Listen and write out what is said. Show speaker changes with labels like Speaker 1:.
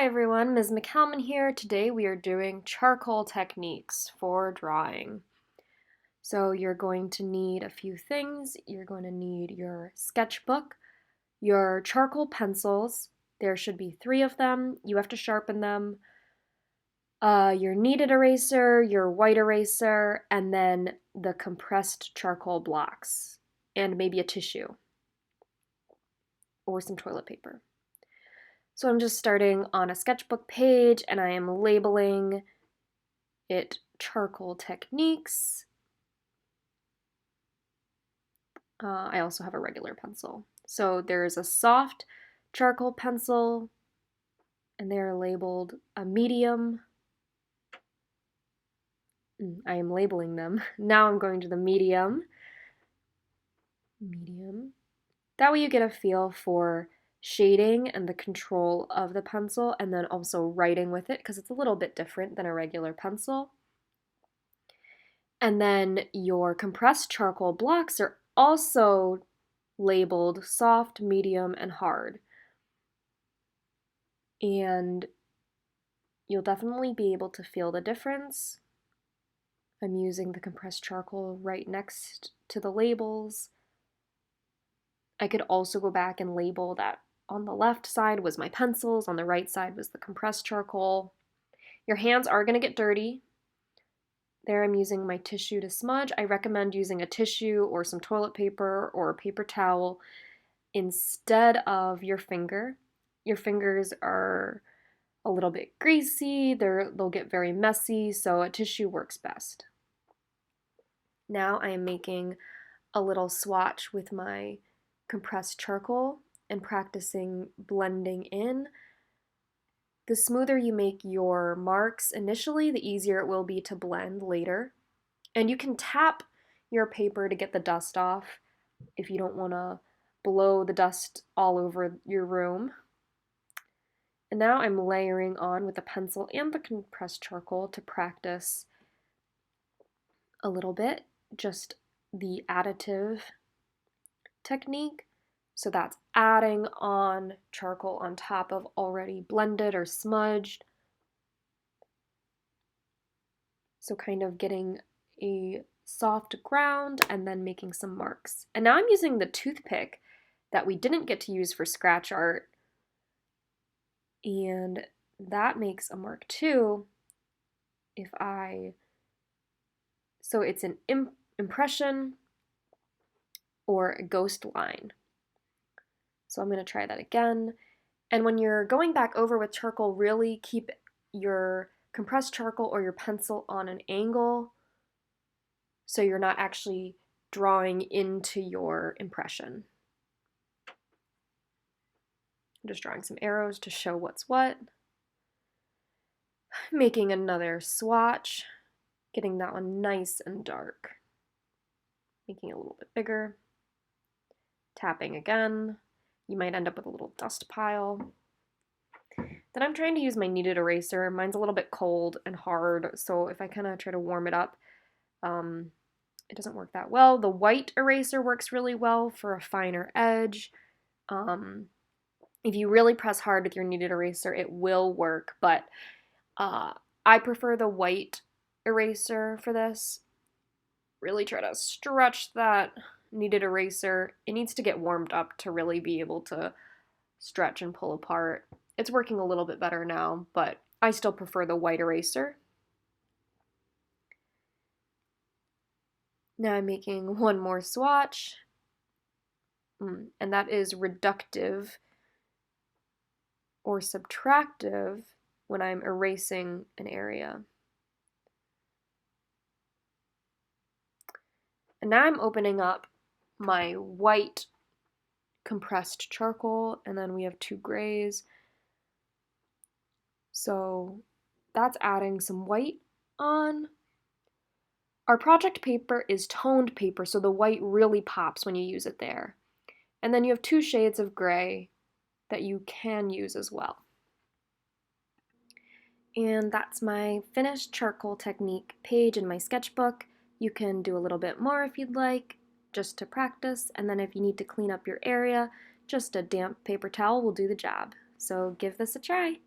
Speaker 1: Hi everyone, Ms. McCalmon here. Today we are doing charcoal techniques for drawing. So you're going to need a few things. You're going to need your sketchbook, your charcoal pencils. There should be 3 of them. You have to sharpen them. Your kneaded eraser, your white eraser, and then the compressed charcoal blocks, and maybe a tissue or some toilet paper. So I'm just starting on a sketchbook page and I am labeling it charcoal techniques. I also have a regular pencil. So there's a soft charcoal pencil and they're labeled a medium. I am labeling them. Now I'm going to the medium. Medium. That way you get a feel for shading and the control of the pencil, and then also writing with it because it's a little bit different than a regular pencil. And then your compressed charcoal blocks are also labeled soft, medium, and hard. And you'll definitely be able to feel the difference. I'm using the compressed charcoal right next to the labels. I could also go back and label that on the left side was my pencils, on the right side was the compressed charcoal. Your hands are going to get dirty. There I'm using my tissue to smudge. I recommend using a tissue or some toilet paper or a paper towel instead of your finger. Your fingers are a little bit greasy, they'll get very messy, so a tissue works best. Now I am making a little swatch with my compressed charcoal and practicing blending in. The smoother you make your marks initially, the easier it will be to blend later. And you can tap your paper to get the dust off if you don't want to blow the dust all over your room. And now I'm layering on with the pencil and the compressed charcoal to practice a little bit, just the additive technique. So that's adding on charcoal on top of already blended or smudged. So kind of getting a soft ground and then making some marks. And now I'm using the toothpick that we didn't get to use for scratch art. And that makes a mark too. So it's an impression or a ghost line. So I'm going to try that again. And when you're going back over with charcoal, really keep your compressed charcoal or your pencil on an angle so you're not actually drawing into your impression. I'm just drawing some arrows to show what's what. Making another swatch, getting that one nice and dark. Making it a little bit bigger. Tapping again. You might end up with a little dust pile. Then I'm trying to use my kneaded eraser. Mine's a little bit cold and hard, so if I kind of try to warm it up, it doesn't work that well. The white eraser works really well for a finer edge. If you really press hard with your kneaded eraser, it will work, but I prefer the white eraser for this. Really try to stretch that kneaded eraser. It needs to get warmed up to really be able to stretch and pull apart. It's working a little bit better now, but I still prefer the white eraser. Now I'm making one more swatch, and that is reductive or subtractive when I'm erasing an area. And now I'm opening up my white compressed charcoal, and then we have 2 grays. So that's adding some white on. Our project paper is toned paper, so the white really pops when you use it there. And then you have 2 shades of gray that you can use as well. And that's my finished charcoal technique page in my sketchbook. You can do a little bit more if you'd like, just to practice, and then if you need to clean up your area, just a damp paper towel will do the job. So give this a try.